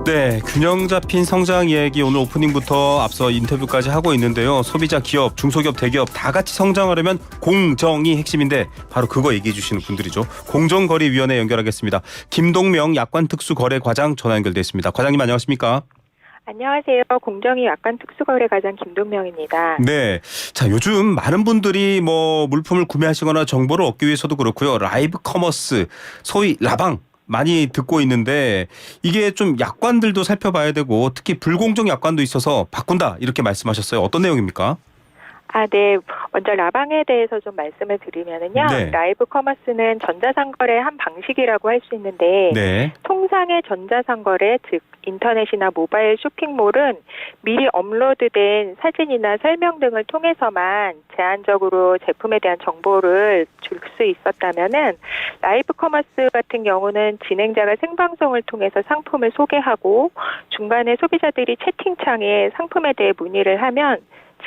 네, 균형 잡힌 성장 이야기 오늘 오프닝부터 앞서 인터뷰까지 하고 있는데요. 소비자, 기업, 중소기업, 대기업 다 같이 성장하려면 공정이 핵심인데 바로 그거 얘기해 주시는 분들이죠. 공정거래위원회 연결하겠습니다. 김동명 약관특수거래과장 전화 연결돼 있습니다. 과장님 안녕하십니까? 안녕하세요. 공정위 약관특수거래과장 김동명입니다. 네, 자 요즘 많은 분들이 뭐 물품을 구매하시거나 정보를 얻기 위해서도 그렇고요. 라이브 커머스, 소위 라방 많이 듣고 있는데 이게 좀 약관들도 살펴봐야 되고 특히 불공정 약관도 있어서 바꾼다 이렇게 말씀하셨어요. 어떤 내용입니까? 네. 먼저 라방에 대해서 좀 말씀을 드리면은요. 네. 라이브 커머스는 전자상거래의 한 방식이라고 할 수 있는데 네. 통상의 전자상거래, 즉 인터넷이나 모바일 쇼핑몰은 미리 업로드된 사진이나 설명 등을 통해서만 제한적으로 제품에 대한 정보를 줄 수 있었다면은 라이브 커머스 같은 경우는 진행자가 생방송을 통해서 상품을 소개하고 중간에 소비자들이 채팅창에 상품에 대해 문의를 하면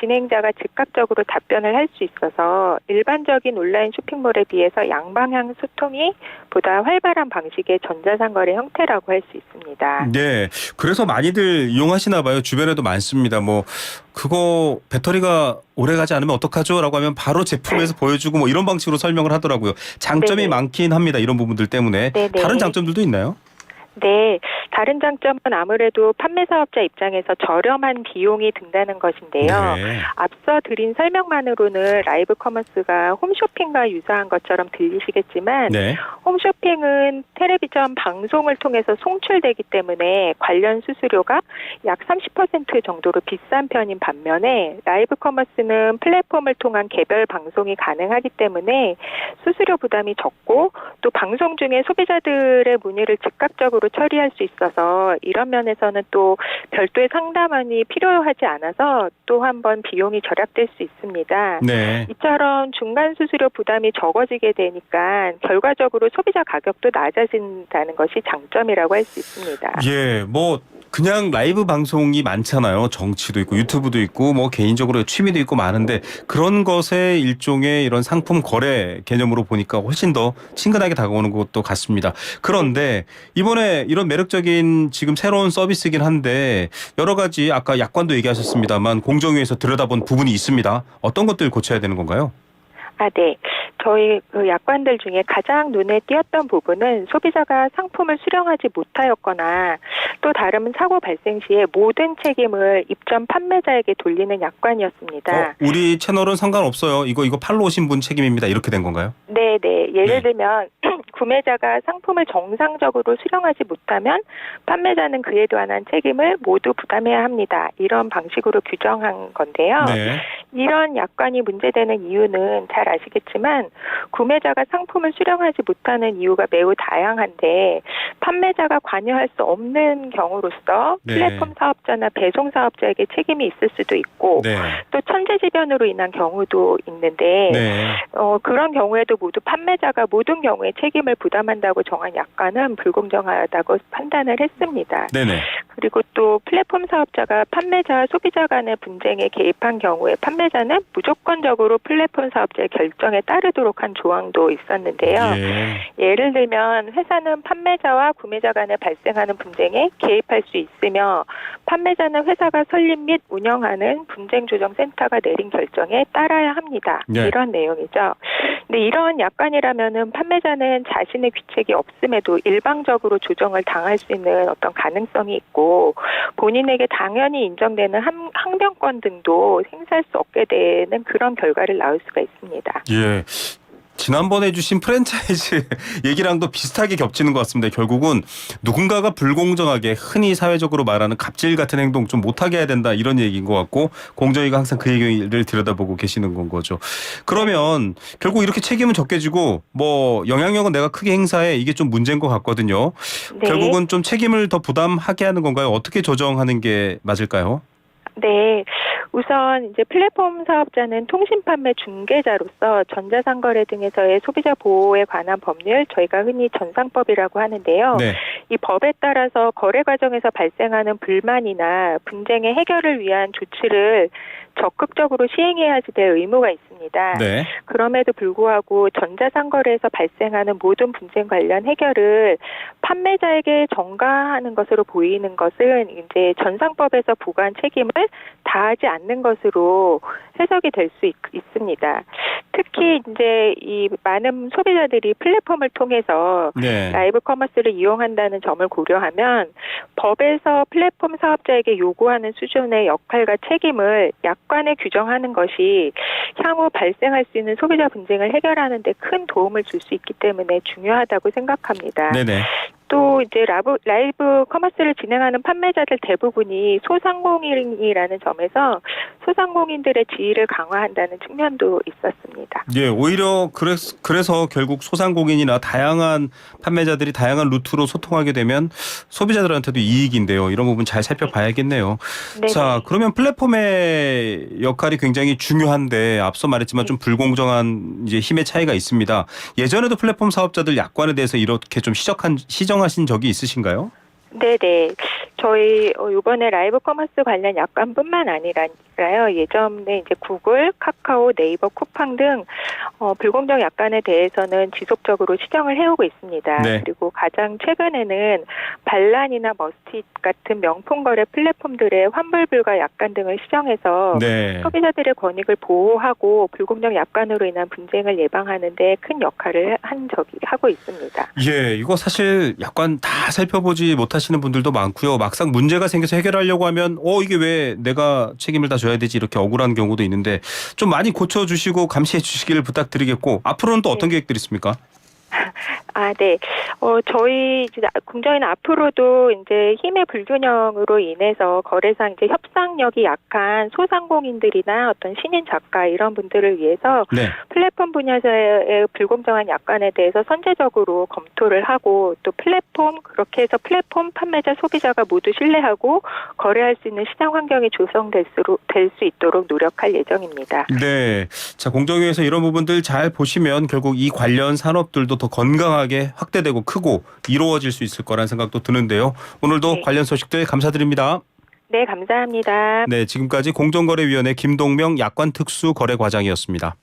진행자가 즉각적으로 답변을 할 수 있어서 일반적인 온라인 쇼핑몰에 비해서 양방향 소통이 보다 활발한 방식의 전자상거래 형태라고 할 수 있습니다. 네. 그래서 많이들 이용하시나 봐요. 주변에도 많습니다. 뭐 그거 배터리가 오래 가지 않으면 어떡하죠? 라고 하면 바로 제품에서 보여주고 뭐 이런 방식으로 설명을 하더라고요. 장점이 네네. 많긴 합니다. 이런 부분들 때문에. 네네. 다른 장점들도 있나요? 네, 다른 장점은 아무래도 판매 사업자 입장에서 저렴한 비용이 든다는 것인데요. 네. 앞서 드린 설명만으로는 라이브 커머스가 홈쇼핑과 유사한 것처럼 들리시겠지만 네. 홈쇼핑은 텔레비전 방송을 통해서 송출되기 때문에 관련 수수료가 약 30% 정도로 비싼 편인 반면에 라이브 커머스는 플랫폼을 통한 개별 방송이 가능하기 때문에 수수료 부담이 적고 또 방송 중에 소비자들의 문의를 즉각적으로 처리할 수 있어서 이런 면에서는 또 별도의 상담원이 필요하지 않아서 또 한 번 비용이 절약될 수 있습니다. 네. 이처럼 중간 수수료 부담이 적어지게 되니까 결과적으로 소비자 가격도 낮아진다는 것이 장점이라고 할 수 있습니다. 예, 뭐 그냥 라이브 방송이 많잖아요. 정치도 있고 유튜브도 있고 뭐 개인적으로 취미도 있고 많은데 그런 것의 일종의 이런 상품 거래 개념으로 보니까 훨씬 더 친근하게 다가오는 것도 같습니다. 그런데 이번에 이런 매력적인 지금 새로운 서비스이긴 한데 여러 가지 아까 약관도 얘기하셨습니다만 공정위에서 들여다본 부분이 있습니다. 어떤 것들 고쳐야 되는 건가요? 네. 저희 그 약관들 중에 가장 눈에 띄었던 부분은 소비자가 상품을 수령하지 못하였거나 또 다른 사고 발생 시에 모든 책임을 입점 판매자에게 돌리는 약관이었습니다. 우리 채널은 상관없어요. 이거 팔러 오신 분 책임입니다. 이렇게 된 건가요? 네. 예를 네. 들면 구매자가 상품을 정상적으로 수령하지 못하면 판매자는 그에 관한 책임을 모두 부담해야 합니다. 이런 방식으로 규정한 건데요. 네. 이런 약관이 문제되는 이유는 잘 아시겠지만 구매자가 상품을 수령하지 못하는 이유가 매우 다양한데 판매자가 관여할 수 없는 경우로서 네. 플랫폼 사업자나 배송 사업자에게 책임이 있을 수도 있고 네. 또 천재지변으로 인한 경우도 있는데 네. 그런 경우에도 모두 판매자가 모든 경우에 책임을 부담한다고 정한 약관은 불공정하다고 판단을 했습니다. 네네. 그리고 또 플랫폼 사업자가 판매자와 소비자 간의 분쟁에 개입한 경우에 판매자는 무조건적으로 플랫폼 사업자의 결정에 따르도록 한 조항도 있었는데요. 예를 들면 회사는 판매자와 구매자 간에 발생하는 분쟁에 개입할 수 있으며 판매자는 회사가 설립 및 운영하는 분쟁조정센터가 내린 결정에 따라야 합니다. 네. 이런 내용이죠. 근데 이런 약관이라면은 판매자는 자신의 귀책이 없음에도 일방적으로 조정을 당할 수 있는 어떤 가능성이 있고 본인에게 당연히 인정되는 항변권 등도 행사할 수 없게 되는 그런 결과를 낳을 수가 있습니다. 예. 지난번에 주신 프랜차이즈 얘기랑도 비슷하게 겹치는 것 같습니다. 결국은 누군가가 불공정하게 흔히 사회적으로 말하는 갑질 같은 행동 좀 못하게 해야 된다 이런 얘기인 것 같고 공정위가 항상 그 얘기를 들여다보고 계시는 건 거죠. 그러면 결국 이렇게 책임은 적게 지고 뭐 영향력은 내가 크게 행사해 이게 좀 문제인 것 같거든요. 네. 결국은 좀 책임을 더 부담하게 하는 건가요? 어떻게 조정하는 게 맞을까요? 네, 우선 이제 플랫폼 사업자는 통신 판매 중개자로서 전자상거래 등에서의 소비자 보호에 관한 법률, 저희가 흔히 전상법이라고 하는데요. 네. 이 법에 따라서 거래 과정에서 발생하는 불만이나 분쟁의 해결을 위한 조치를 적극적으로 시행해야지 될 의무가 있습니다. 네. 그럼에도 불구하고 전자상거래에서 발생하는 모든 분쟁 관련 해결을 판매자에게 전가하는 것으로 보이는 것은 이제 전상법에서 부과한 책임을 다하지 않는 것으로 해석이 될 수 있습니다. 특히 이제 이 많은 소비자들이 플랫폼을 통해서 네. 라이브 커머스를 이용한다는 점을 고려하면 법에서 플랫폼 사업자에게 요구하는 수준의 역할과 책임을 약관에 규정하는 것이 향후 발생할 수 있는 소비자 분쟁을 해결하는 데 큰 도움을 줄 수 있기 때문에 중요하다고 생각합니다. 네네. 또 이제 라이브 커머스를 진행하는 판매자들 대부분이 소상공인이라는 점에서 소상공인들의 지위를 강화한다는 측면도 있었습니다. 예, 오히려 그래서 결국 소상공인이나 다양한 판매자들이 다양한 루트로 소통하게 되면 소비자들한테도 이익인데요. 이런 부분 잘 살펴봐야겠네요. 네네. 자, 그러면 플랫폼의 역할이 굉장히 중요한데 앞서 말했지만 좀 불공정한 이제 힘의 차이가 있습니다. 예전에도 플랫폼 사업자들 약관에 대해서 이렇게 좀 시정하신 적이 있으신가요? 네네. 저희 이번에 라이브 커머스 관련 약관뿐만 아니라요. 예전에 이제 구글, 카카오, 네이버, 쿠팡 등 불공정 약관에 대해서는 지속적으로 시정을 해오고 있습니다. 네. 그리고 가장 최근에는 반란이나 머스티잇 같은 명품 거래 플랫폼들의 환불 불가 약관 등을 시정해서 네. 소비자들의 권익을 보호하고 불공정 약관으로 인한 분쟁을 예방하는 데 큰 역할을 하고 있습니다. 예, 이거 사실 약관 다 살펴보지 못하시는 분들도 많고요. 막상 문제가 생겨서 해결하려고 하면 이게 왜 내가 책임을 다 져야 되지 이렇게 억울한 경우도 있는데 좀 많이 고쳐주시고 감시해 주시기를 부탁드리겠고 앞으로는 또 어떤 계획들이 있습니까? 네. 저희 이제 공정위는 앞으로도 이제 힘의 불균형으로 인해서 거래상 이제 협상력이 약한 소상공인들이나 어떤 신인 작가 이런 분들을 위해서 네. 플랫폼 분야에서의 불공정한 약관에 대해서 선제적으로 검토를 하고 또 그렇게 해서 플랫폼 판매자 소비자가 모두 신뢰하고 거래할 수 있는 시장 환경이 조성될 수 있도록 노력할 예정입니다. 네. 자, 공정위에서 이런 부분들 잘 보시면 결국 이 관련 산업들도 더 건강하게 확대되고 크고 이루어질 수 있을 거란 생각도 드는데요. 오늘도 네. 관련 소식들 감사드립니다. 네, 감사합니다. 네, 지금까지 공정거래위원회 김동명 약관특수거래과장이었습니다.